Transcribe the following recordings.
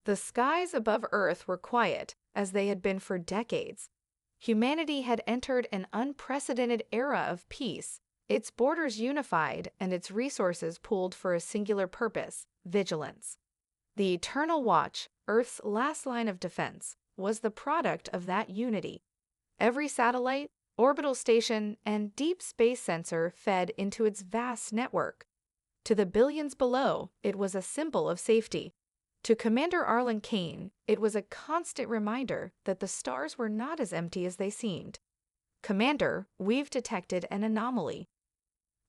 The skies above Earth were quiet, as they had been for decades. Humanity had entered an unprecedented era of peace, its borders unified and its resources pooled for a singular purpose: vigilance. The Eternal Watch, Earth's last line of defense, was the product of that unity. Every satellite, orbital station, and deep space sensor fed into its vast network. To the billions below, it was a symbol of safety. To Commander Arlen Kane, it was a constant reminder that the stars were not as empty as they seemed. "Commander, we've detected an anomaly."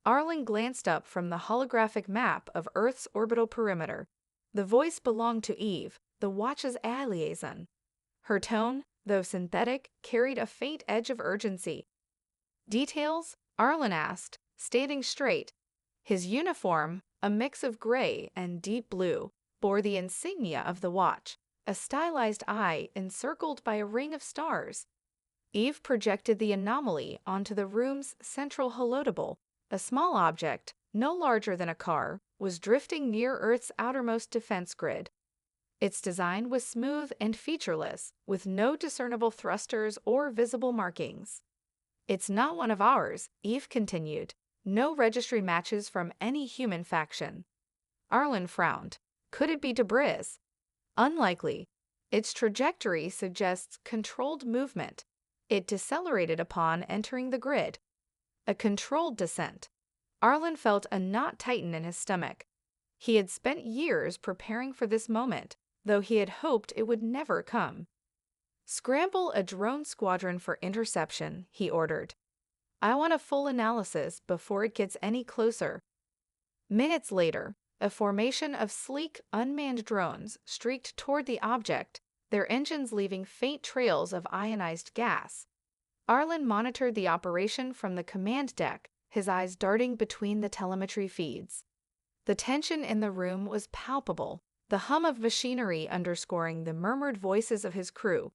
Arlen glanced up from the holographic map of Earth's orbital perimeter. The voice belonged to Eve, the Watch's AI liaison. Her tone, though synthetic, carried a faint edge of urgency. "Details?" Arlen asked, standing straight. His uniform, a mix of gray and deep blue, bore the insignia of the Watch, a stylized eye encircled by a ring of stars. Eve projected the anomaly onto the room's central holodable. A small object, no larger than a car, was drifting near Earth's outermost defense grid. Its design was smooth and featureless, with no discernible thrusters or visible markings. "It's not one of ours," Eve continued. "No registry matches from any human faction." Arlen frowned. "Could it be debris?" "Unlikely. Its trajectory suggests controlled movement. It decelerated upon entering the grid." A controlled descent. Arlen felt a knot tighten in his stomach. He had spent years preparing for this moment, though he had hoped it would never come. "Scramble a drone squadron for interception," he ordered. "I want a full analysis before it gets any closer." Minutes later, a formation of sleek, unmanned drones streaked toward the object, their engines leaving faint trails of ionized gas. Arlen monitored the operation from the command deck, his eyes darting between the telemetry feeds. The tension in the room was palpable, the hum of machinery underscoring the murmured voices of his crew.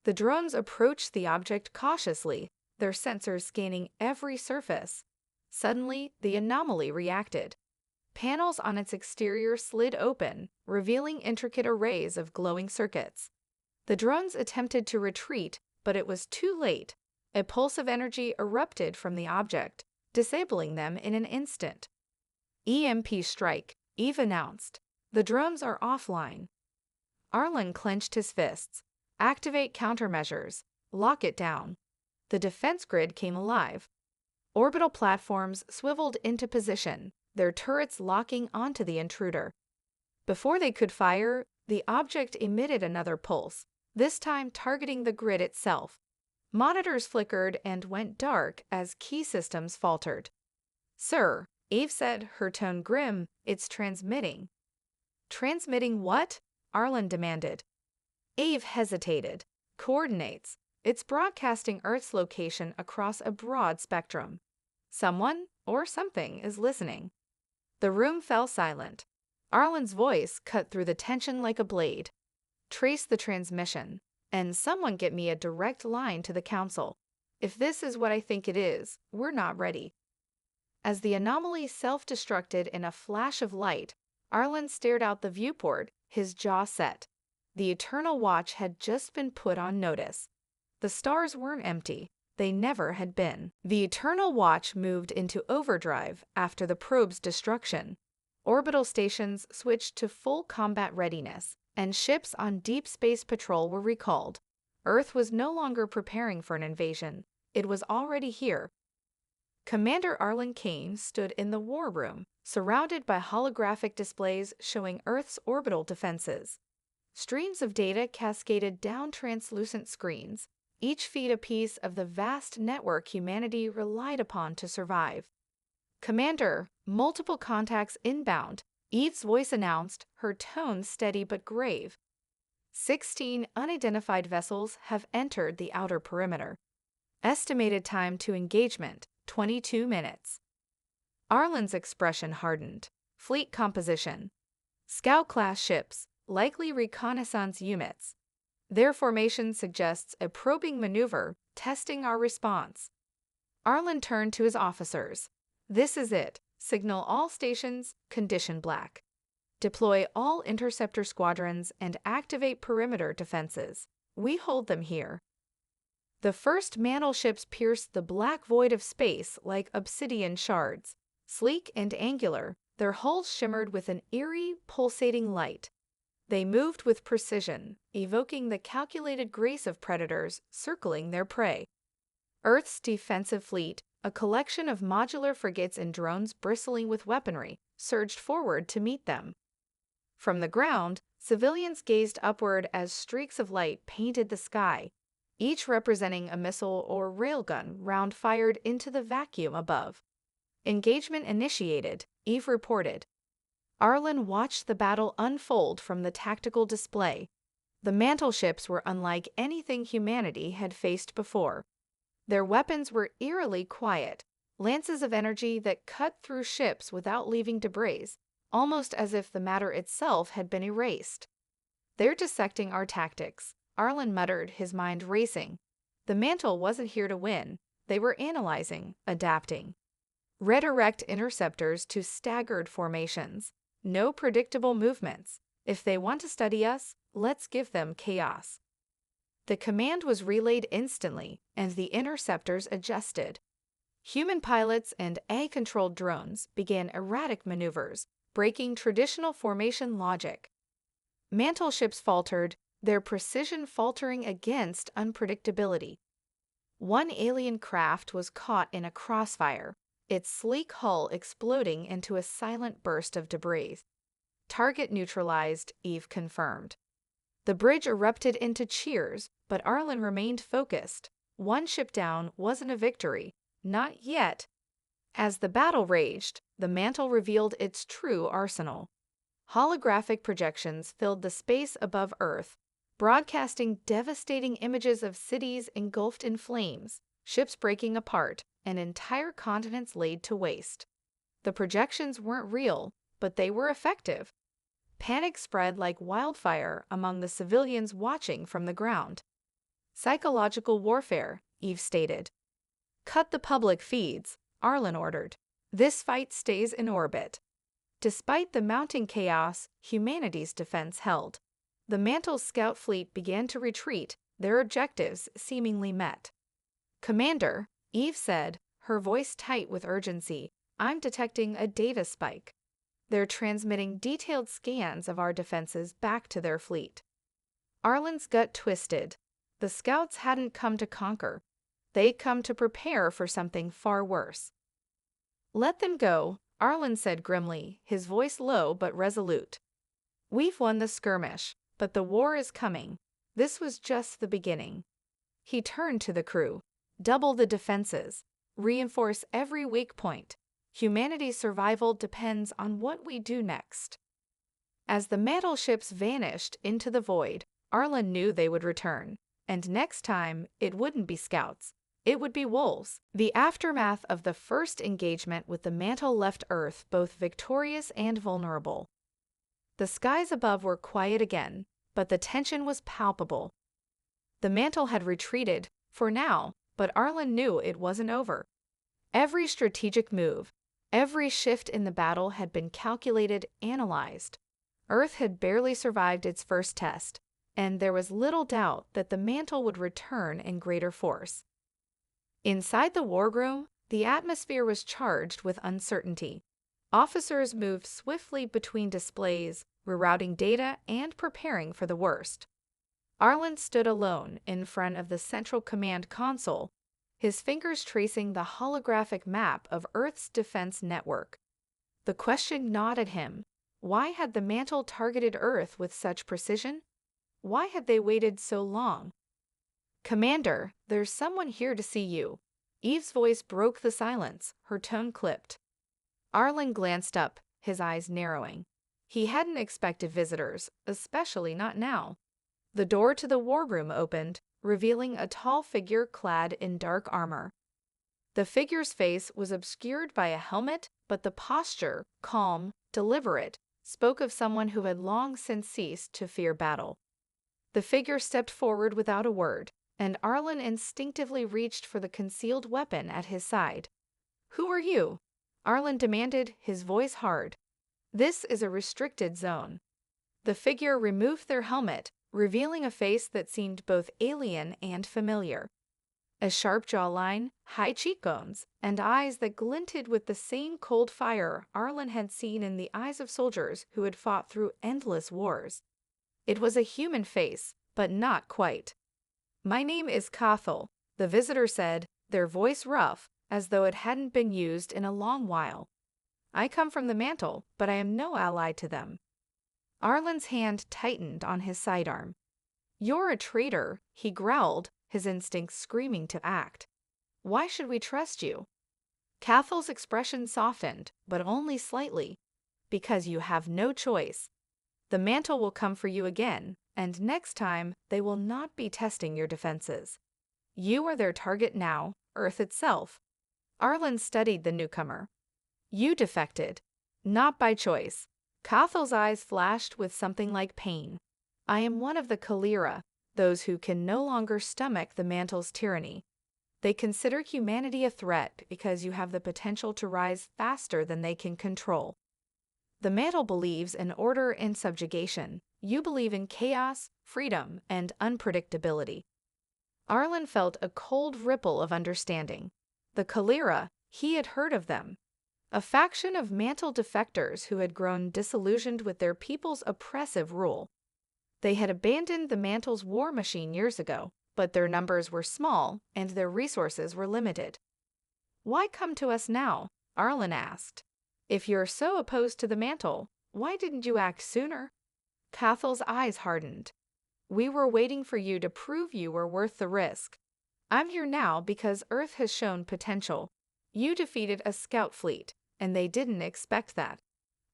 The drones approached the object cautiously, their sensors scanning every surface. Suddenly, the anomaly reacted. Panels on its exterior slid open, revealing intricate arrays of glowing circuits. The drones attempted to retreat, but it was too late. A pulse of energy erupted from the object, disabling them in an instant. "EMP strike," Eve announced. "The drones are offline." Arlen clenched his fists. "Activate countermeasures. Lock it down." The defense grid came alive. Orbital platforms swiveled into position, their turrets locking onto the intruder. Before they could fire, the object emitted another pulse, this time targeting the grid itself. Monitors flickered and went dark as key systems faltered. "Sir," Eve said, her tone grim, "it's transmitting." "Transmitting what?" Arlen demanded. Eve hesitated. "Coordinates. It's broadcasting Earth's location across a broad spectrum. Someone, or something, is listening." The room fell silent. Arlen's voice cut through the tension like a blade. "Trace the transmission, and someone get me a direct line to the council. If this is what I think it is, we're not ready." As the anomaly self-destructed in a flash of light, Arlen stared out the viewport, his jaw set. The Eternal Watch had just been put on notice. The stars weren't empty. They never had been. The Eternal Watch moved into overdrive after the probe's destruction. Orbital stations switched to full combat readiness, and ships on deep space patrol were recalled. Earth was no longer preparing for an invasion. It was already here. Commander Arlen Kane stood in the war room, surrounded by holographic displays showing Earth's orbital defenses. Streams of data cascaded down translucent screens, each feed a piece of the vast network humanity relied upon to survive. "Commander, multiple contacts inbound," Eve's voice announced, her tone steady but grave. 16 unidentified vessels have entered the outer perimeter. Estimated time to engagement, 22 minutes. Arlen's expression hardened. "Fleet composition. Scout-class ships, likely reconnaissance units. Their formation suggests a probing maneuver, testing our response." Arlen turned to his officers. "This is it. Signal all stations, condition black." Deploy all interceptor squadrons and activate perimeter defenses. We hold them here. The first mantle ships pierced the black void of space like obsidian shards. Sleek and angular, their hulls shimmered with an eerie, pulsating light. They moved with precision, evoking the calculated grace of predators circling their prey. Earth's defensive fleet, a collection of modular frigates and drones bristling with weaponry, surged forward to meet them. From the ground, civilians gazed upward as streaks of light painted the sky, each representing a missile or railgun round fired into the vacuum above. Engagement initiated, Eve reported. Arlen watched the battle unfold from the tactical display. The mantle ships were unlike anything humanity had faced before. Their weapons were eerily quiet, lances of energy that cut through ships without leaving debris, almost as if the matter itself had been erased. "They're dissecting our tactics," Arlen muttered, his mind racing. The mantle wasn't here to win. They were analyzing, adapting. Redirect interceptors to staggered formations. No predictable movements. If they want to study us, let's give them chaos. The command was relayed instantly, and the interceptors adjusted. Human pilots and AI-controlled drones began erratic maneuvers, breaking traditional formation logic. Mantle ships faltered, their precision faltering against unpredictability. One alien craft was caught in a crossfire, its sleek hull exploding into a silent burst of debris. Target neutralized, Eve confirmed. The bridge erupted into cheers, but Arlen remained focused. One ship down wasn't a victory. Not yet. As the battle raged, the mantle revealed its true arsenal. Holographic projections filled the space above Earth, broadcasting devastating images of cities engulfed in flames, ships breaking apart, and entire continents laid to waste. The projections weren't real, but they were effective. Panic spread like wildfire among the civilians watching from the ground. "Psychological warfare," Eve stated. "Cut the public feeds," Arlen ordered. "This fight stays in orbit." Despite the mounting chaos, humanity's defense held. The Mantle's scout fleet began to retreat, their objectives seemingly met. "Commander," Eve said, her voice tight with urgency, "I'm detecting a data spike. They're transmitting detailed scans of our defenses back to their fleet." Arlen's gut twisted. The scouts hadn't come to conquer. They'd come to prepare for something far worse. "Let them go," Arlen said grimly, his voice low but resolute. "We've won the skirmish, but the war is coming. This was just the beginning." He turned to the crew. "Double the defenses. Reinforce every weak point. Humanity's survival depends on what we do next." As the mantle ships vanished into the void, Arlen knew they would return. And next time, it wouldn't be scouts. It would be wolves. The aftermath of the first engagement with the mantle left Earth both victorious and vulnerable. The skies above were quiet again, but the tension was palpable. The mantle had retreated, for now, but Arlen knew it wasn't over. Every strategic move, every shift in the battle had been calculated, analyzed. Earth had barely survived its first test, and there was little doubt that the mantle would return in greater force. Inside the war room, the atmosphere was charged with uncertainty. Officers moved swiftly between displays, rerouting data and preparing for the worst. Arlen stood alone in front of the Central Command console, his fingers tracing the holographic map of Earth's defense network. The question gnawed at him. Why had the mantle targeted Earth with such precision? Why had they waited so long? "Commander, there's someone here to see you." Eve's voice broke the silence, her tone clipped. Arlen glanced up, his eyes narrowing. He hadn't expected visitors, especially not now. The door to the war room opened, revealing a tall figure clad in dark armor. The figure's face was obscured by a helmet, but the posture, calm, deliberate, spoke of someone who had long since ceased to fear battle. The figure stepped forward without a word, and Arlen instinctively reached for the concealed weapon at his side. "Who are you?" Arlen demanded, his voice hard. This is a restricted zone. The figure removed their helmet, revealing a face that seemed both alien and familiar. A sharp jawline, high cheekbones, and eyes that glinted with the same cold fire Arlen had seen in the eyes of soldiers who had fought through endless wars. It was a human face, but not quite. "My name is Cathal," the visitor said, their voice rough, as though it hadn't been used in a long while. "I come from the mantle, but I am no ally to them." Arlen's hand tightened on his sidearm. "You're a traitor," he growled, his instincts screaming to act. "Why should we trust you?" Cathal's expression softened, but only slightly. "Because you have no choice. The mantle will come for you again, and next time they will not be testing your defenses. You are their target now, Earth itself." Arlen studied the newcomer. "You defected. Not by choice." Cathal's eyes flashed with something like pain. "I am one of the Kalira, those who can no longer stomach the mantle's tyranny. They consider humanity a threat because you have the potential to rise faster than they can control. The mantle believes in order and subjugation. You believe in chaos, freedom, and unpredictability." Arlen felt a cold ripple of understanding. The Kalira, he had heard of them. A faction of mantle defectors who had grown disillusioned with their people's oppressive rule. They had abandoned the mantle's war machine years ago, but their numbers were small and their resources were limited. "Why come to us now?" Arlen asked. "If you're so opposed to the mantle, why didn't you act sooner?" Cathal's eyes hardened. "We were waiting for you to prove you were worth the risk. I'm here now because Earth has shown potential. You defeated a scout fleet, and they didn't expect that.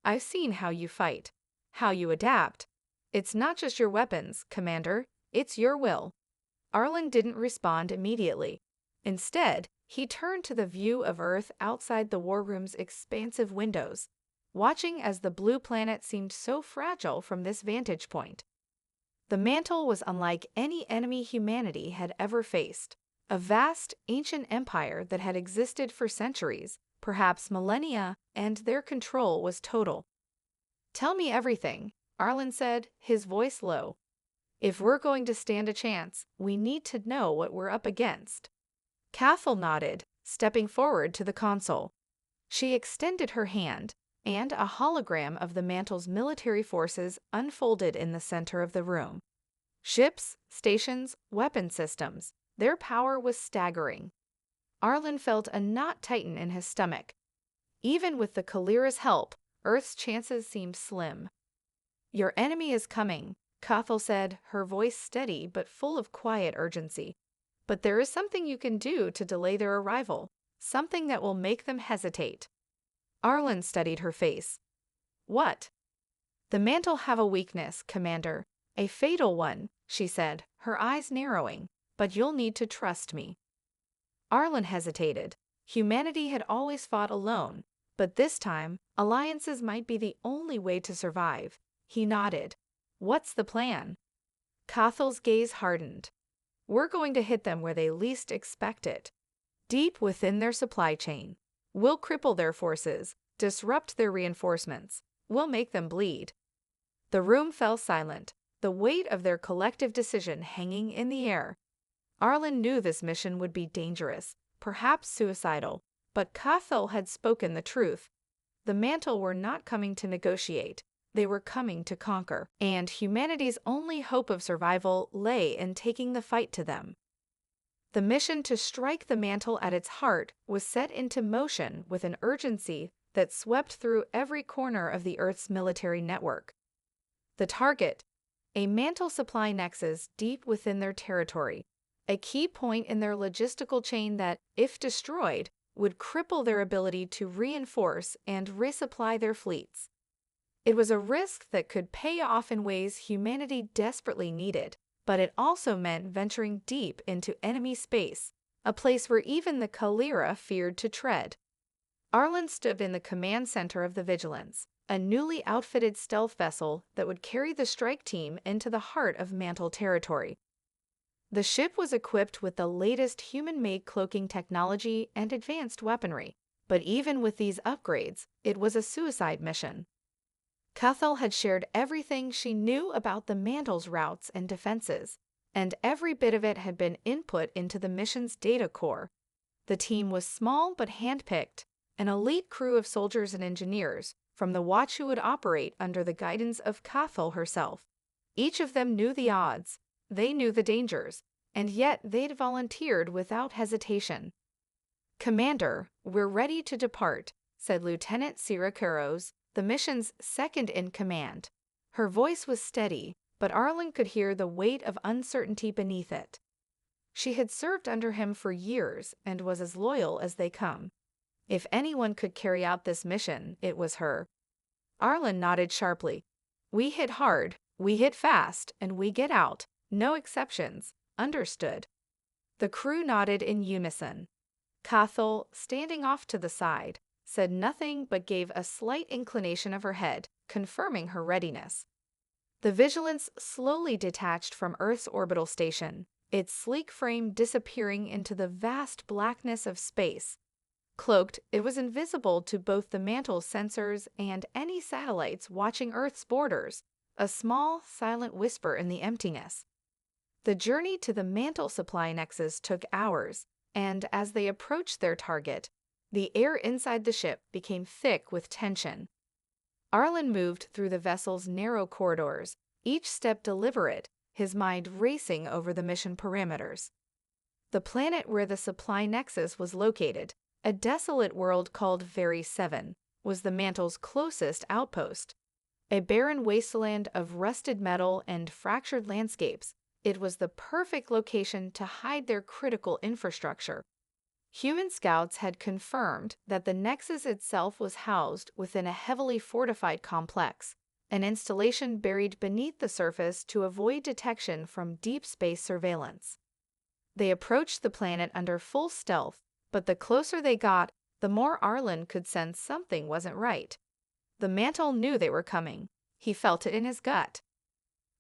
I've seen how you fight, how you adapt. It's not just your weapons, Commander, it's your will." Arlen didn't respond immediately. Instead, he turned to the view of Earth outside the war room's expansive windows, watching as the blue planet seemed so fragile from this vantage point. The mantle was unlike any enemy humanity had ever faced. A vast, ancient empire that had existed for centuries, perhaps millennia, and their control was total. "Tell me everything," Arlen said, his voice low. "If we're going to stand a chance, we need to know what we're up against." Cathal nodded, stepping forward to the console. She extended her hand, and a hologram of the mantle's military forces unfolded in the center of the room. Ships, stations, weapon systems. Their power was staggering. Arlen felt a knot tighten in his stomach. Even with the Kalira's help, Earth's chances seemed slim. "Your enemy is coming," Cathal said, her voice steady but full of quiet urgency. "But there is something you can do to delay their arrival, something that will make them hesitate." Arlen studied her face. "What?" "The mantle have a weakness, Commander. A fatal one," she said, her eyes narrowing. "But you'll need to trust me." Arlen hesitated. Humanity had always fought alone, but this time, alliances might be the only way to survive. He nodded. "What's the plan?" Cathal's gaze hardened. "We're going to hit them where they least expect it. Deep within their supply chain. We'll cripple their forces, disrupt their reinforcements. We'll make them bleed." The room fell silent, the weight of their collective decision hanging in the air. Arlen knew this mission would be dangerous, perhaps suicidal, but Cathal had spoken the truth. The mantle were not coming to negotiate. They were coming to conquer, and humanity's only hope of survival lay in taking the fight to them. The mission to strike the mantle at its heart was set into motion with an urgency that swept through every corner of the Earth's military network. The target, a mantle supply nexus deep within their territory, a key point in their logistical chain that, if destroyed, would cripple their ability to reinforce and resupply their fleets. It was a risk that could pay off in ways humanity desperately needed, but it also meant venturing deep into enemy space, a place where even the Kalira feared to tread. Arlen stood in the command center of the Vigilance, a newly outfitted stealth vessel that would carry the strike team into the heart of Mantle territory. The ship was equipped with the latest human-made cloaking technology and advanced weaponry, but even with these upgrades, it was a suicide mission. Cathal had shared everything she knew about the Mantle's routes and defenses, and every bit of it had been input into the mission's data core. The team was small but handpicked, an elite crew of soldiers and engineers from the watch who would operate under the guidance of Cathal herself. Each of them knew the odds, they knew the dangers, and yet they'd volunteered without hesitation. "Commander, we're ready to depart," said Lieutenant Siracuros, the mission's second-in-command. Her voice was steady, but Arlen could hear the weight of uncertainty beneath it. She had served under him for years and was as loyal as they come. If anyone could carry out this mission, it was her. Arlen nodded sharply. "We hit hard, we hit fast, and we get out. No exceptions. Understood." The crew nodded in unison. Cathal, standing off to the side, said nothing but gave a slight inclination of her head, confirming her readiness. The Vigilance slowly detached from Earth's orbital station, its sleek frame disappearing into the vast blackness of space. Cloaked, it was invisible to both the Mantle's sensors and any satellites watching Earth's borders, a small, silent whisper in the emptiness. The journey to the Mantle supply nexus took hours, and as they approached their target, the air inside the ship became thick with tension. Arlen moved through the vessel's narrow corridors, each step deliberate, his mind racing over the mission parameters. The planet where the supply nexus was located, a desolate world called Very 7, was the Mantle's closest outpost. A barren wasteland of rusted metal and fractured landscapes, it was the perfect location to hide their critical infrastructure. Human scouts had confirmed that the Nexus itself was housed within a heavily fortified complex, an installation buried beneath the surface to avoid detection from deep space surveillance. They approached the planet under full stealth, but the closer they got, the more Arlen could sense something wasn't right. The Mantle knew they were coming. He felt it in his gut.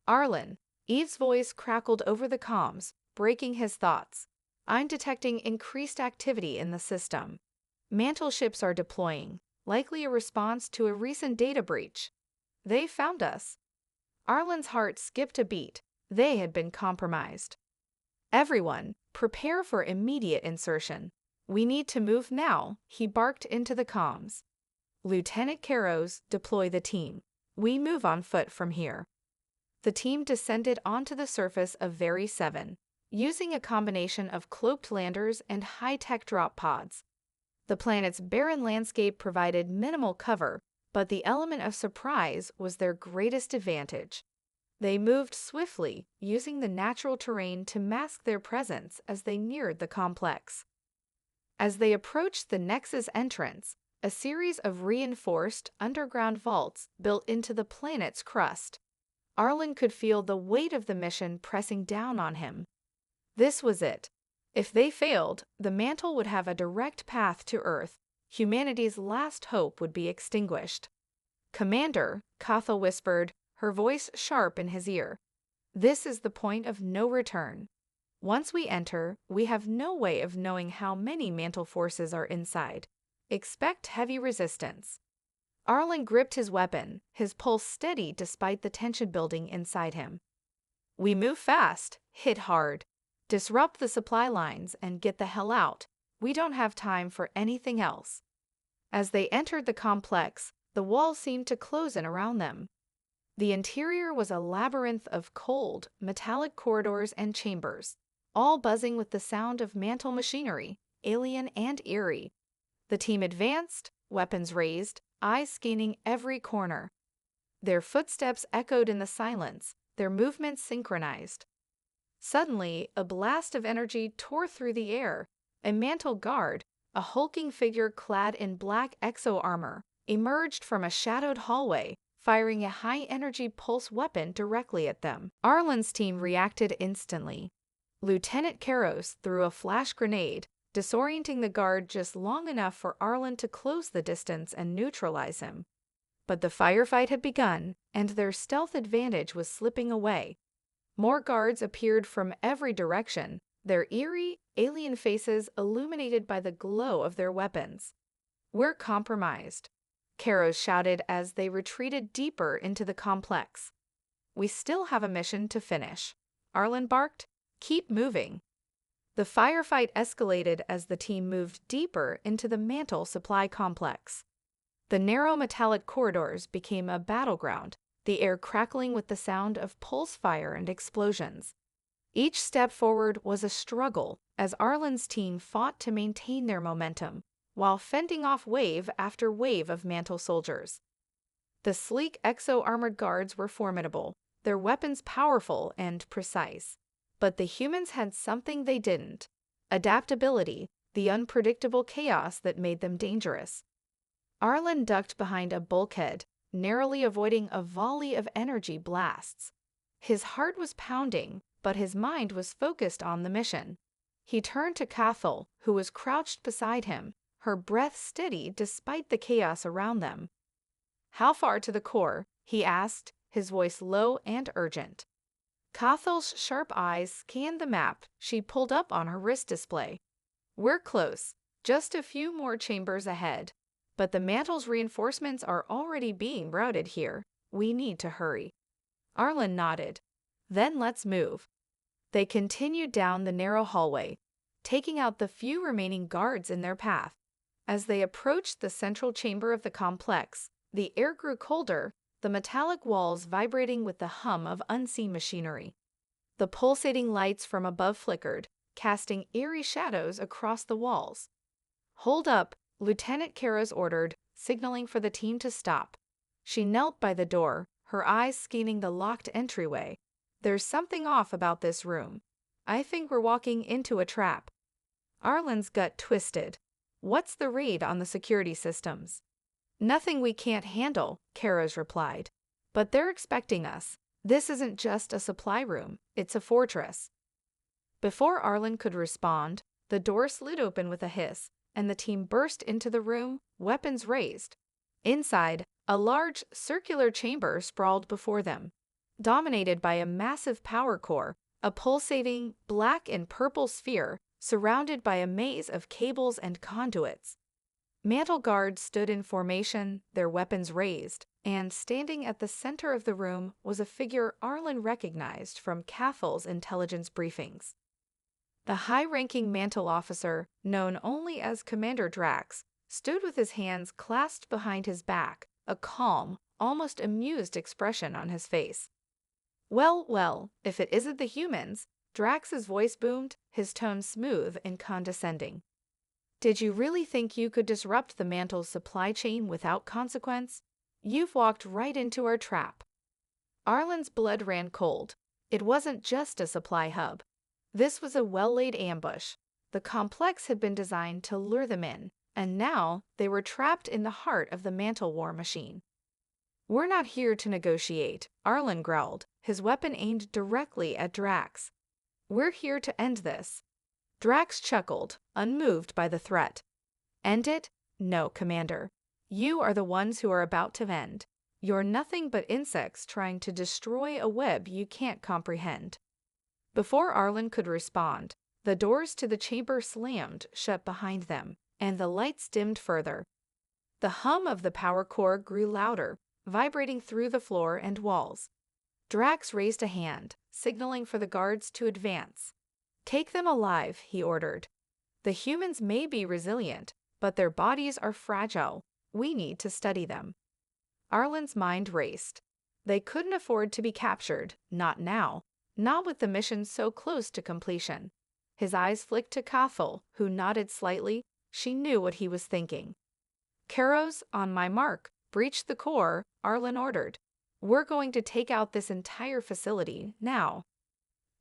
"Arlen," Eve's voice crackled over the comms, breaking his thoughts. "I'm detecting increased activity in the system. Mantle ships are deploying, likely a response to a recent data breach. They found us." Arlen's heart skipped a beat. They had been compromised. "Everyone, prepare for immediate insertion. We need to move now," he barked into the comms. "Lieutenant Caros, deploy the team. We move on foot from here." The team descended onto the surface of Very 7, using a combination of cloaked landers and high-tech drop pods. The planet's barren landscape provided minimal cover, but the element of surprise was their greatest advantage. They moved swiftly, using the natural terrain to mask their presence as they neared the complex. As they approached the Nexus entrance, a series of reinforced underground vaults built into the planet's crust. Arlen could feel the weight of the mission pressing down on him. This was it. If they failed, the Mantle would have a direct path to Earth. Humanity's last hope would be extinguished. "Commander," Cathal whispered, her voice sharp in his ear. "This is the point of no return. Once we enter, we have no way of knowing how many Mantle forces are inside. Expect heavy resistance." Arlen gripped his weapon, his pulse steady despite the tension building inside him. "We move fast, hit hard, disrupt the supply lines, and get the hell out. We don't have time for anything else." As they entered the complex, the walls seemed to close in around them. The interior was a labyrinth of cold, metallic corridors and chambers, all buzzing with the sound of Mantle machinery, alien and eerie. The team advanced, weapons raised, eyes scanning every corner. Their footsteps echoed in the silence, their movements synchronized. Suddenly, a blast of energy tore through the air. A Mantle guard, a hulking figure clad in black exo-armor, emerged from a shadowed hallway, firing a high-energy pulse weapon directly at them. Arlen's team reacted instantly. Lieutenant Caros threw a flash grenade, disorienting the guard just long enough for Arlen to close the distance and neutralize him. But the firefight had begun, and their stealth advantage was slipping away. More guards appeared from every direction, their eerie, alien faces illuminated by the glow of their weapons. "We're compromised." Karos shouted as they retreated deeper into the complex. We still have a mission to finish, Arlen barked. Keep moving. The firefight escalated as the team moved deeper into the mantle supply complex. The narrow metallic corridors became a battleground, the air crackling with the sound of pulse fire and explosions. Each step forward was a struggle as Arlen's team fought to maintain their momentum, while fending off wave after wave of mantle soldiers. The sleek exo-armored guards were formidable, their weapons powerful and precise. But the humans had something they didn't: adaptability, the unpredictable chaos that made them dangerous. Arlen ducked behind a bulkhead, narrowly avoiding a volley of energy blasts. His heart was pounding, but his mind was focused on the mission. He turned to Cathal, who was crouched beside him, her breath steady despite the chaos around them. "How far to the core?" he asked, his voice low and urgent. Cathal's sharp eyes scanned the map she pulled up on her wrist display. "We're close, just a few more chambers ahead. But the mantle's reinforcements are already being routed here. We need to hurry." Arlen nodded. "Then let's move." They continued down the narrow hallway, taking out the few remaining guards in their path. As they approached the central chamber of the complex, the air grew colder, the metallic walls vibrating with the hum of unseen machinery. The pulsating lights from above flickered, casting eerie shadows across the walls. "Hold up," Lieutenant Karos ordered, signaling for the team to stop. She knelt by the door, her eyes scanning the locked entryway. "There's something off about this room. I think we're walking into a trap." Arlen's gut twisted. "What's the read on the security systems?" "Nothing we can't handle," Karos replied. "But they're expecting us. This isn't just a supply room, it's a fortress." Before Arlen could respond, the door slid open with a hiss, and the team burst into the room, weapons raised. Inside, a large, circular chamber sprawled before them, dominated by a massive power core, a pulsating, black and purple sphere surrounded by a maze of cables and conduits. Mantle guards stood in formation, their weapons raised, and standing at the center of the room was a figure Arlen recognized from Cathal's intelligence briefings. The high-ranking mantle officer, known only as Commander Drax, stood with his hands clasped behind his back, a calm, almost amused expression on his face. "Well, well, if it isn't the humans," Drax's voice boomed, his tone smooth and condescending. "Did you really think you could disrupt the mantle's supply chain without consequence? You've walked right into our trap." Arlen's blood ran cold. It wasn't just a supply hub. This was a well-laid ambush. The complex had been designed to lure them in, and now they were trapped in the heart of the mantle war machine. "We're not here to negotiate," Arlen growled, his weapon aimed directly at Drax. "We're here to end this." Drax chuckled, unmoved by the threat. "End it? No, Commander. You are the ones who are about to end. You're nothing but insects trying to destroy a web you can't comprehend." Before Arlen could respond, the doors to the chamber slammed shut behind them, and the lights dimmed further. The hum of the power core grew louder, vibrating through the floor and walls. Drax raised a hand, signaling for the guards to advance. "Take them alive," he ordered. "The humans may be resilient, but their bodies are fragile. We need to study them." Arlen's mind raced. They couldn't afford to be captured, not now, not with the mission so close to completion. His eyes flicked to Cathal, who nodded slightly. She knew what he was thinking. "Karos, on my mark, breach the core," Arlen ordered. "We're going to take out this entire facility, now."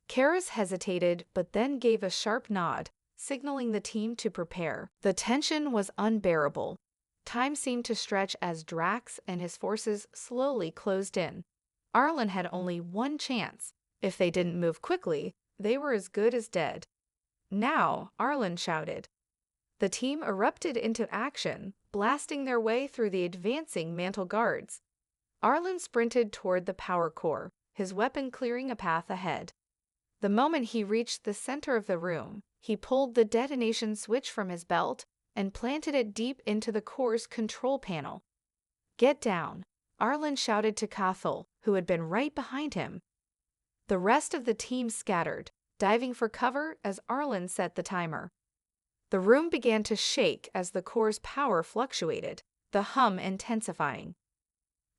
Karos hesitated, but then gave a sharp nod, signaling the team to prepare. The tension was unbearable. Time seemed to stretch as Drax and his forces slowly closed in. Arlen had only one chance. If they didn't move quickly, they were as good as dead. "Now!" Arlen shouted. The team erupted into action, blasting their way through the advancing mantle guards. Arlen sprinted toward the power core, his weapon clearing a path ahead. The moment he reached the center of the room, he pulled the detonation switch from his belt and planted it deep into the core's control panel. "Get down," Arlen shouted to Cathal, who had been right behind him. The rest of the team scattered, diving for cover as Arlen set the timer. The room began to shake as the core's power fluctuated, the hum intensifying.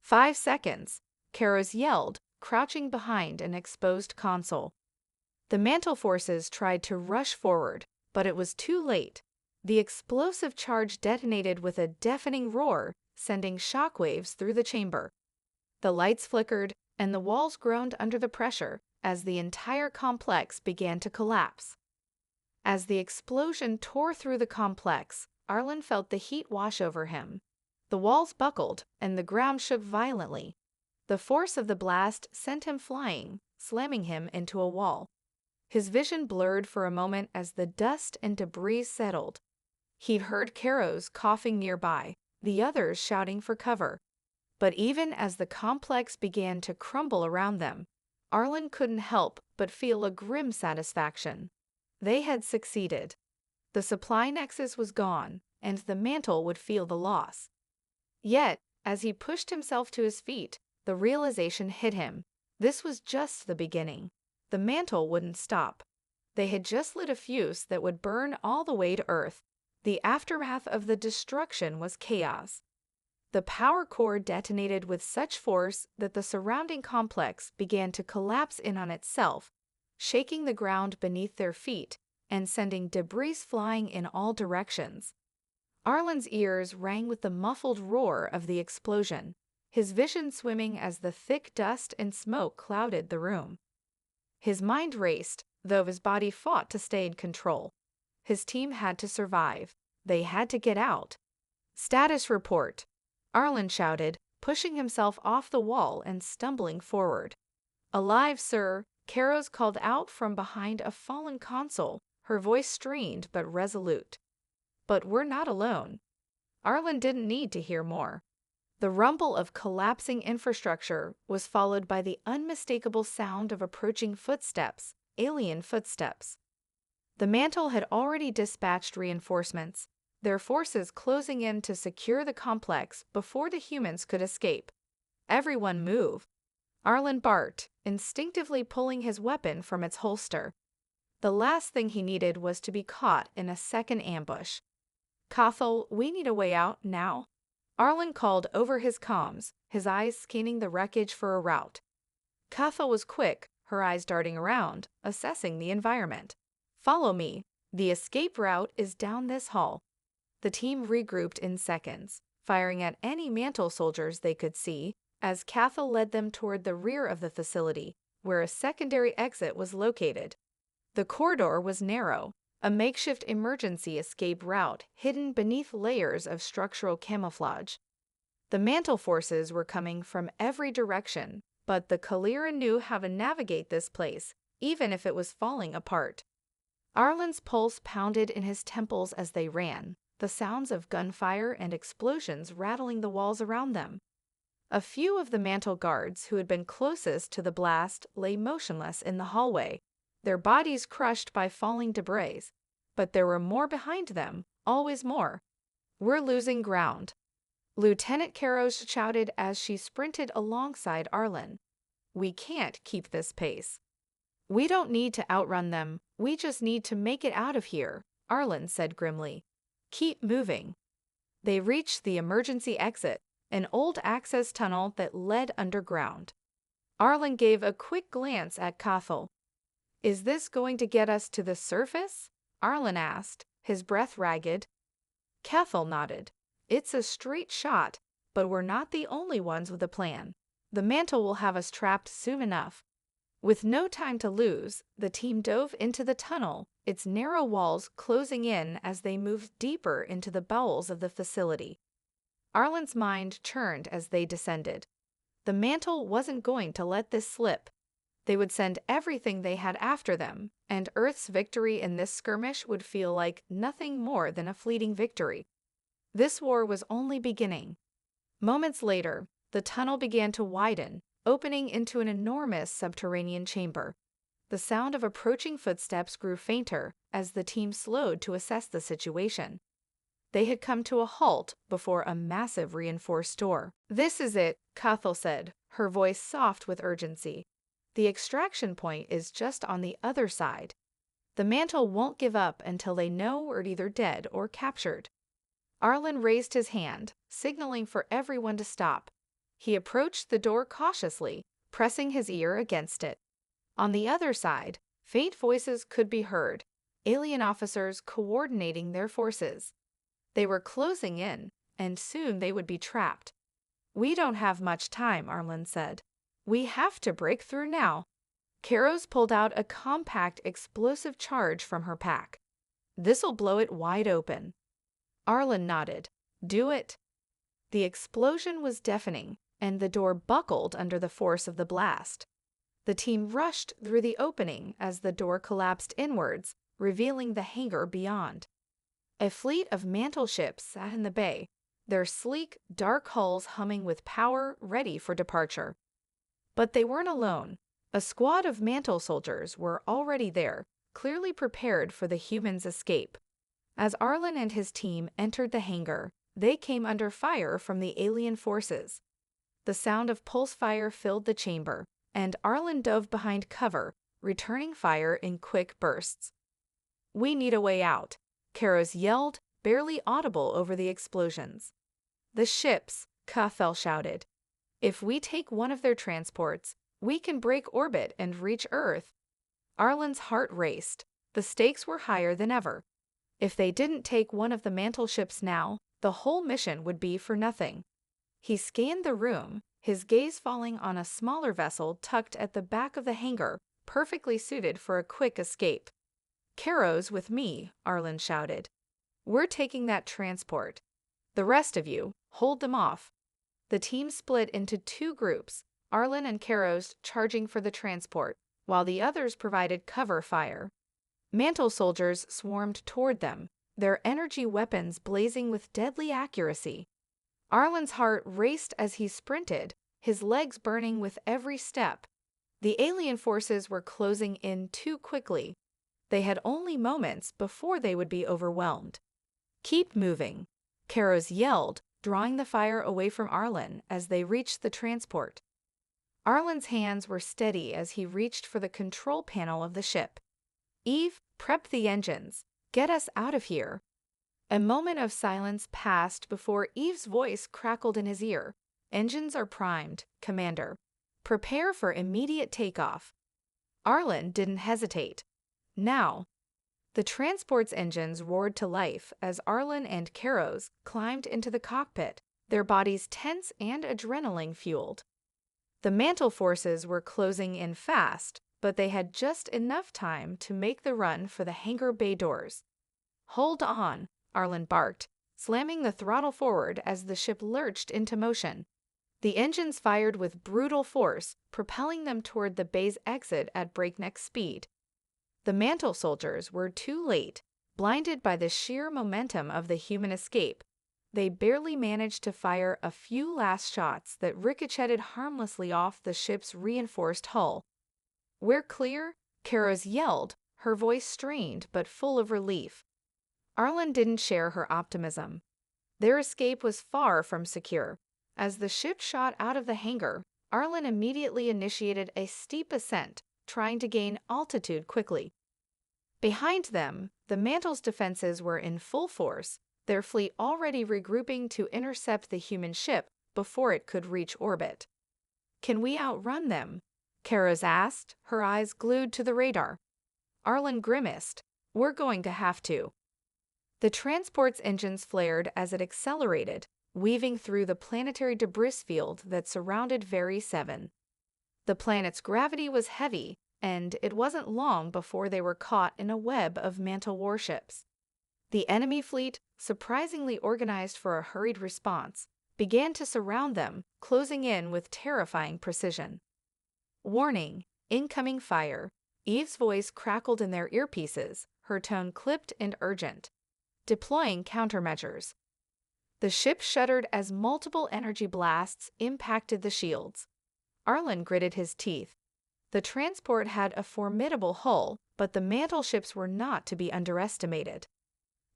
5 seconds, Karos yelled, crouching behind an exposed console. The mantle forces tried to rush forward, but it was too late. The explosive charge detonated with a deafening roar, sending shockwaves through the chamber. The lights flickered, and the walls groaned under the pressure as the entire complex began to collapse. As the explosion tore through the complex, Arlen felt the heat wash over him. The walls buckled, and the ground shook violently. The force of the blast sent him flying, slamming him into a wall. His vision blurred for a moment as the dust and debris settled. He heard Karos coughing nearby, the others shouting for cover. But even as the complex began to crumble around them, Arlen couldn't help but feel a grim satisfaction. They had succeeded. The supply nexus was gone, and the mantle would feel the loss. Yet, as he pushed himself to his feet, the realization hit him. This was just the beginning. The mantle wouldn't stop. They had just lit a fuse that would burn all the way to Earth. The aftermath of the destruction was chaos. The power core detonated with such force that the surrounding complex began to collapse in on itself, shaking the ground beneath their feet and sending debris flying in all directions. Arlen's ears rang with the muffled roar of the explosion, his vision swimming as the thick dust and smoke clouded the room. His mind raced, though his body fought to stay in control. His team had to survive. They had to get out. "Status report," Arlen shouted, pushing himself off the wall and stumbling forward. "Alive, sir," Karos called out from behind a fallen console, her voice strained but resolute. "But we're not alone." Arlen didn't need to hear more. The rumble of collapsing infrastructure was followed by the unmistakable sound of approaching footsteps, alien footsteps. The mantle had already dispatched reinforcements, their forces closing in to secure the complex before the humans could escape. "Everyone move," Arlen barked, instinctively pulling his weapon from its holster. The last thing he needed was to be caught in a second ambush. "Cathal, we need a way out now," Arlen called over his comms, his eyes scanning the wreckage for a route. Cathal was quick, her eyes darting around, assessing the environment. "Follow me. The escape route is down this hall." The team regrouped in seconds, firing at any mantle soldiers they could see, as Cathal led them toward the rear of the facility, where a secondary exit was located. The corridor was narrow, a makeshift emergency escape route hidden beneath layers of structural camouflage. The mantle forces were coming from every direction, but the Kalira knew how to navigate this place, even if it was falling apart. Arlen's pulse pounded in his temples as they ran, the sounds of gunfire and explosions rattling the walls around them. A few of the mantle guards who had been closest to the blast lay motionless in the hallway, their bodies crushed by falling debris. But there were more behind them, always more. "We're losing ground," Lieutenant Karos shouted as she sprinted alongside Arlen. "We can't keep this pace." "We don't need to outrun them, we just need to make it out of here," Arlen said grimly. "Keep moving." They reached the emergency exit, an old access tunnel that led underground. Arlen gave a quick glance at Cathal. "Is this going to get us to the surface?" Arlen asked, his breath ragged. Cathal nodded. "It's a straight shot, but we're not the only ones with a plan. The mantle will have us trapped soon enough." With no time to lose, the team dove into the tunnel, its narrow walls closing in as they moved deeper into the bowels of the facility. Arlen's mind churned as they descended. The mantle wasn't going to let this slip. They would send everything they had after them, and Earth's victory in this skirmish would feel like nothing more than a fleeting victory. This war was only beginning. Moments later, the tunnel began to widen, opening into an enormous subterranean chamber. The sound of approaching footsteps grew fainter as the team slowed to assess the situation. They had come to a halt before a massive reinforced door. "This is it," Cathal said, her voice soft with urgency. "The extraction point is just on the other side. The mantle won't give up until they know we're either dead or captured." Arlen raised his hand, signaling for everyone to stop. He approached the door cautiously, pressing his ear against it. On the other side, faint voices could be heard, alien officers coordinating their forces. They were closing in, and soon they would be trapped. "We don't have much time," Arlen said. "We have to break through now." Karos pulled out a compact explosive charge from her pack. "This'll blow it wide open." Arlen nodded. "Do it." The explosion was deafening, and the door buckled under the force of the blast. The team rushed through the opening as the door collapsed inwards, revealing the hangar beyond. A fleet of mantle ships sat in the bay, their sleek, dark hulls humming with power, ready for departure. But they weren't alone. A squad of mantle soldiers were already there, clearly prepared for the humans' escape. As Arlen and his team entered the hangar, they came under fire from the alien forces. The sound of pulse fire filled the chamber, and Arlen dove behind cover, returning fire in quick bursts. "We need a way out," Karos yelled, barely audible over the explosions. "The ships," Cathal shouted. "If we take one of their transports, we can break orbit and reach Earth." Arlen's heart raced. The stakes were higher than ever. If they didn't take one of the mantle ships now, the whole mission would be for nothing. He scanned the room, his gaze falling on a smaller vessel tucked at the back of the hangar, perfectly suited for a quick escape. "Karos with me," Arlen shouted. "We're taking that transport. The rest of you, hold them off." The team split into two groups, Arlen and Karos charging for the transport, while the others provided cover fire. Mantle soldiers swarmed toward them, their energy weapons blazing with deadly accuracy. Arlen's heart raced as he sprinted, his legs burning with every step. The alien forces were closing in too quickly. They had only moments before they would be overwhelmed. "Keep moving," Karos yelled, drawing the fire away from Arlen as they reached the transport. Arlen's hands were steady as he reached for the control panel of the ship. "Eve, prep the engines. Get us out of here." A moment of silence passed before Eve's voice crackled in his ear. "Engines are primed, Commander. Prepare for immediate takeoff." Arlen didn't hesitate. "Now." The transport's engines roared to life as Arlen and Karos climbed into the cockpit, their bodies tense and adrenaline-fueled. The mantle forces were closing in fast, but they had just enough time to make the run for the hangar bay doors. "Hold on," Arlen barked, slamming the throttle forward as the ship lurched into motion. The engines fired with brutal force, propelling them toward the bay's exit at breakneck speed. The mantle soldiers were too late, blinded by the sheer momentum of the human escape. They barely managed to fire a few last shots that ricocheted harmlessly off the ship's reinforced hull. "We're clear," Karos yelled, her voice strained but full of relief. Arlen didn't share her optimism. Their escape was far from secure. As the ship shot out of the hangar, Arlen immediately initiated a steep ascent, trying to gain altitude quickly. Behind them, the mantle's defenses were in full force, their fleet already regrouping to intercept the human ship before it could reach orbit. "Can we outrun them?" Karos asked, her eyes glued to the radar. Arlen grimaced. "We're going to have to." The transport's engines flared as it accelerated, weaving through the planetary debris field that surrounded Very 7. The planet's gravity was heavy, and it wasn't long before they were caught in a web of mantle warships. The enemy fleet, surprisingly organized for a hurried response, began to surround them, closing in with terrifying precision. "Warning, incoming fire." Eve's voice crackled in their earpieces, her tone clipped and urgent. "Deploying countermeasures." The ship shuddered as multiple energy blasts impacted the shields. Arlen gritted his teeth. The transport had a formidable hull, but the mantle ships were not to be underestimated.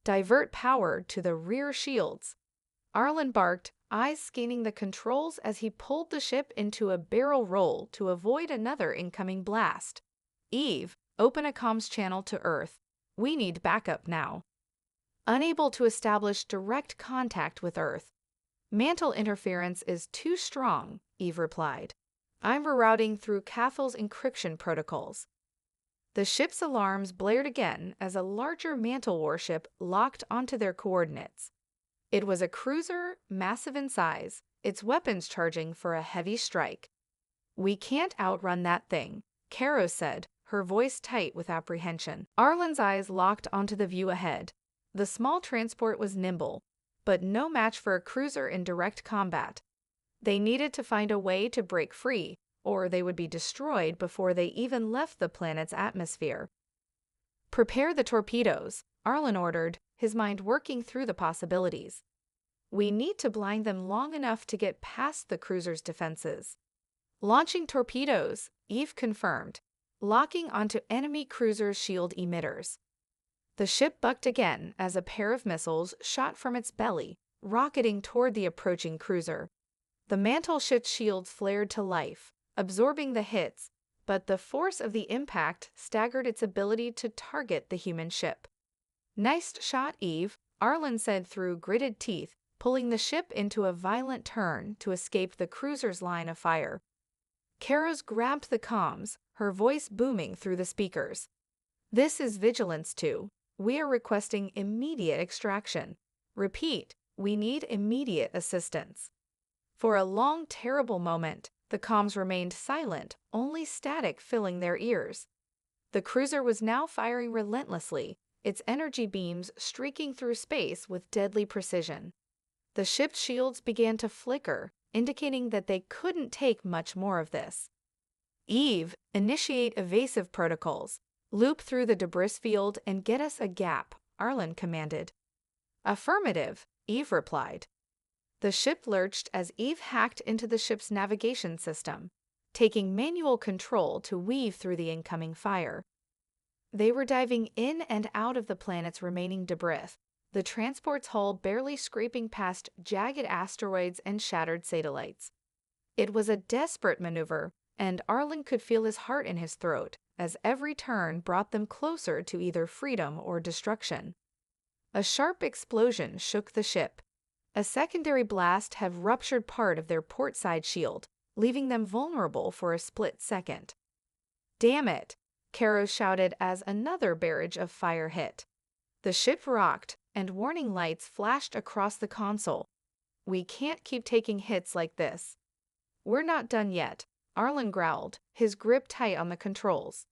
Divert power to the rear shields. Arlen barked, eyes scanning the controls as he pulled the ship into a barrel roll to avoid another incoming blast. Eve, open a comms channel to Earth. We need backup now. Unable to establish direct contact with Earth. Mantle interference is too strong, Eve replied. I'm rerouting through Cathal's encryption protocols. The ship's alarms blared again as a larger mantle warship locked onto their coordinates. It was a cruiser, massive in size, its weapons charging for a heavy strike. We can't outrun that thing, Caro said, her voice tight with apprehension. Arlen's eyes locked onto the view ahead. The small transport was nimble, but no match for a cruiser in direct combat. They needed to find a way to break free, or they would be destroyed before they even left the planet's atmosphere. Prepare the torpedoes, Arlen ordered, his mind working through the possibilities. We need to blind them long enough to get past the cruiser's defenses. Launching torpedoes, Eve confirmed, locking onto enemy cruiser's shield emitters. The ship bucked again as a pair of missiles shot from its belly, rocketing toward the approaching cruiser. The mantle ship's shields flared to life, absorbing the hits, but the force of the impact staggered its ability to target the human ship. Nice shot, Eve, Arlen said through gritted teeth, pulling the ship into a violent turn to escape the cruiser's line of fire. Caro's grabbed the comms, her voice booming through the speakers. This is Vigilance 2. We are requesting immediate extraction. Repeat, we need immediate assistance. For a long, terrible moment, the comms remained silent, only static filling their ears. The cruiser was now firing relentlessly, its energy beams streaking through space with deadly precision. The ship's shields began to flicker, indicating that they couldn't take much more of this. Eve, initiate evasive protocols. Loop through the debris field and get us a gap, Arlen commanded. Affirmative, Eve replied. The ship lurched as Eve hacked into the ship's navigation system, taking manual control to weave through the incoming fire. They were diving in and out of the planet's remaining debris, the transport's hull barely scraping past jagged asteroids and shattered satellites. It was a desperate maneuver, and Arlen could feel his heart in his throat as every turn brought them closer to either freedom or destruction. A sharp explosion shook the ship. A secondary blast had ruptured part of their portside shield, leaving them vulnerable for a split second. Damn it, Caro shouted as another barrage of fire hit. The ship rocked, and warning lights flashed across the console. We can't keep taking hits like this. We're not done yet, Arlen growled, his grip tight on the controls.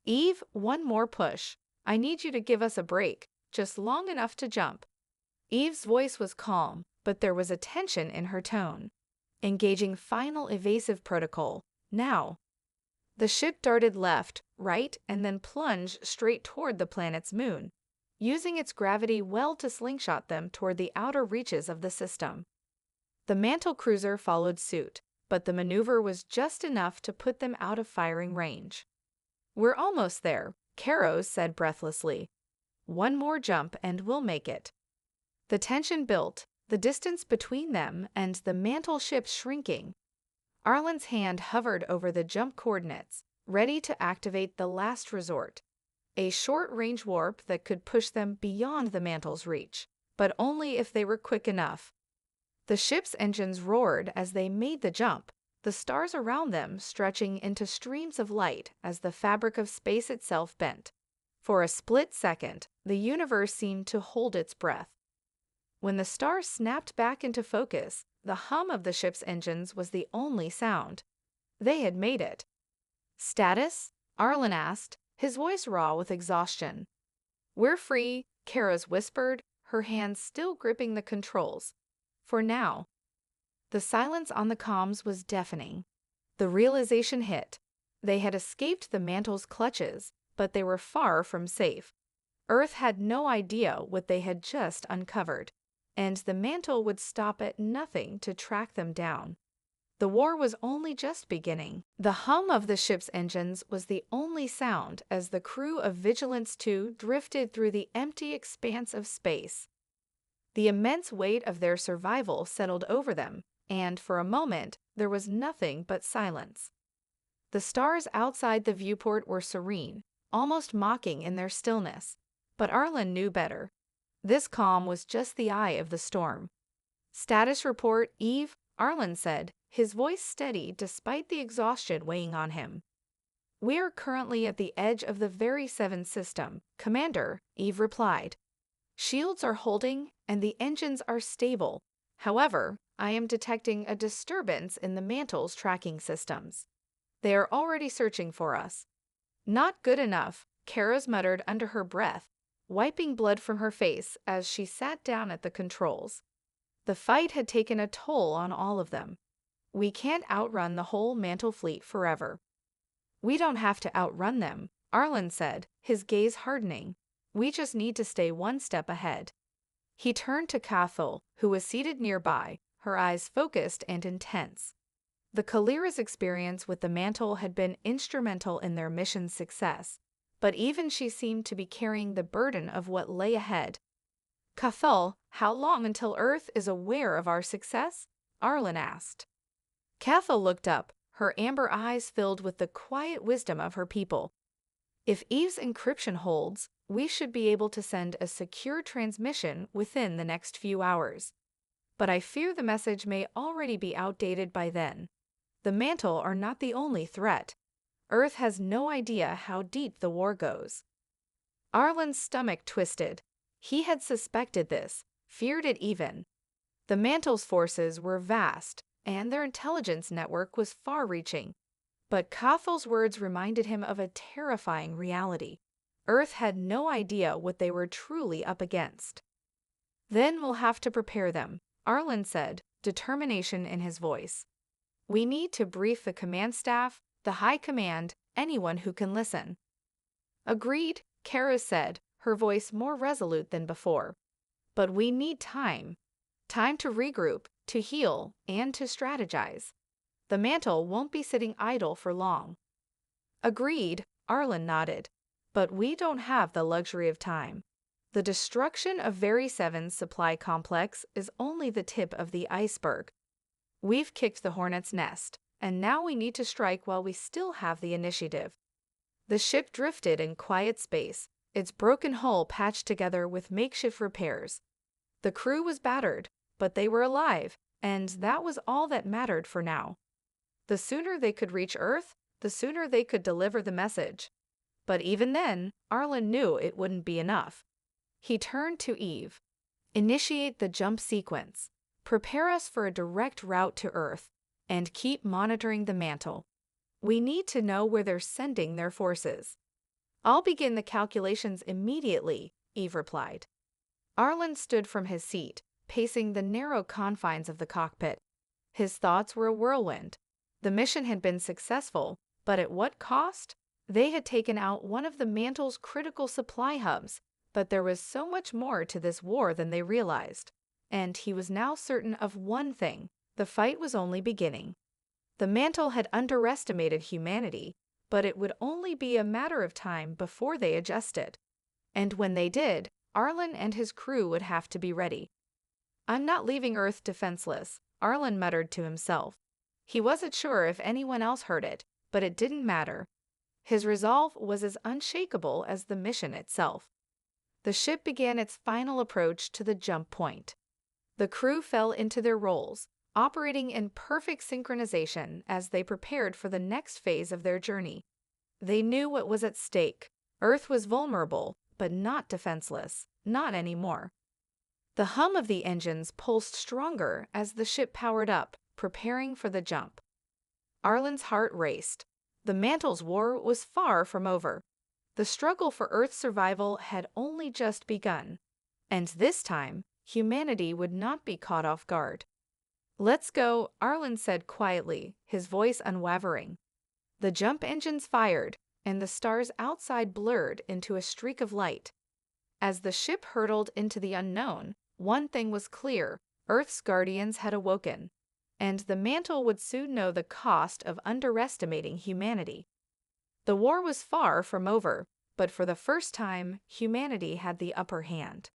Eve, one more push. I need you to give us a break, just long enough to jump. Eve's voice was calm, but there was a tension in her tone. Engaging final evasive protocol, now. The ship darted left, right, and then plunged straight toward the planet's moon, using its gravity well to slingshot them toward the outer reaches of the system. The mantle cruiser followed suit, but the maneuver was just enough to put them out of firing range. We're almost there, Caro said breathlessly. One more jump and we'll make it. The tension built, the distance between them and the mantle ship shrinking. Arlen's hand hovered over the jump coordinates, ready to activate the last resort. A short-range warp that could push them beyond the mantle's reach, but only if they were quick enough. The ship's engines roared as they made the jump, the stars around them stretching into streams of light as the fabric of space itself bent. For a split second, the universe seemed to hold its breath. When the stars snapped back into focus, the hum of the ship's engines was the only sound. They had made it. Status? Arlen asked, his voice raw with exhaustion. We're free, Kara's whispered, her hands still gripping the controls. For now. The silence on the comms was deafening. The realization hit. They had escaped the mantle's clutches, but they were far from safe. Earth had no idea what they had just uncovered, and the mantle would stop at nothing to track them down. The war was only just beginning. The hum of the ship's engines was the only sound as the crew of Vigilance 2 drifted through the empty expanse of space. The immense weight of their survival settled over them, and for a moment, there was nothing but silence. The stars outside the viewport were serene, almost mocking in their stillness. But Arlen knew better. This calm was just the eye of the storm. "Status report, Eve," Arlen said, his voice steady despite the exhaustion weighing on him. "We are currently at the edge of the Very 7 system, Commander," Eve replied. "Shields are holding and the engines are stable. However, I am detecting a disturbance in the mantle's tracking systems. They are already searching for us." "Not good enough," Kara's muttered under her breath, wiping blood from her face as she sat down at the controls. The fight had taken a toll on all of them. "We can't outrun the whole mantle fleet forever." "We don't have to outrun them," Arlen said, his gaze hardening. "We just need to stay one step ahead." He turned to Cathal, who was seated nearby, her eyes focused and intense. The Kalira's experience with the mantle had been instrumental in their mission's success, but even she seemed to be carrying the burden of what lay ahead. "Cathal, how long until Earth is aware of our success?" Arlen asked. Cathal looked up, her amber eyes filled with the quiet wisdom of her people. "If Eve's encryption holds, we should be able to send a secure transmission within the next few hours. But I fear the message may already be outdated by then. The mantle are not the only threat. Earth has no idea how deep the war goes." Arlen's stomach twisted. He had suspected this, feared it even. The mantle's forces were vast, and their intelligence network was far-reaching. But Cathal's words reminded him of a terrifying reality. Earth had no idea what they were truly up against. "Then we'll have to prepare them," Arlen said, determination in his voice. "We need to brief the command staff, the high command, anyone who can listen." "Agreed," Kara said, her voice more resolute than before. "But we need time. Time to regroup, to heal, and to strategize. The mantle won't be sitting idle for long." "Agreed," Arlen nodded. "But we don't have the luxury of time. The destruction of Very 7's supply complex is only the tip of the iceberg. We've kicked the hornet's nest, and now we need to strike while we still have the initiative." The ship drifted in quiet space, its broken hull patched together with makeshift repairs. The crew was battered, but they were alive, and that was all that mattered for now. The sooner they could reach Earth, the sooner they could deliver the message. But even then, Arlen knew it wouldn't be enough. He turned to Eve. "Initiate the jump sequence. Prepare us for a direct route to Earth, and keep monitoring the mantle. We need to know where they're sending their forces." "I'll begin the calculations immediately," Eve replied. Arlen stood from his seat, pacing the narrow confines of the cockpit. His thoughts were a whirlwind. The mission had been successful, but at what cost? They had taken out one of the mantle's critical supply hubs, but there was so much more to this war than they realized. And he was now certain of one thing: the fight was only beginning. The mantle had underestimated humanity, but it would only be a matter of time before they adjusted. And when they did, Arlen and his crew would have to be ready. "I'm not leaving Earth defenseless," Arlen muttered to himself. He wasn't sure if anyone else heard it, but it didn't matter. His resolve was as unshakable as the mission itself. The ship began its final approach to the jump point. The crew fell into their roles, operating in perfect synchronization as they prepared for the next phase of their journey. They knew what was at stake. Earth was vulnerable, but not defenseless, not anymore. The hum of the engines pulsed stronger as the ship powered up, preparing for the jump. Arlen's heart raced. The mantle's war was far from over. The struggle for Earth's survival had only just begun. And this time, humanity would not be caught off guard. "Let's go," Arlen said quietly, his voice unwavering. The jump engines fired, and the stars outside blurred into a streak of light. As the ship hurtled into the unknown, one thing was clear: Earth's guardians had awoken. and the Mantle would soon know the cost of underestimating humanity. The war was far from over, but for the first time, humanity had the upper hand.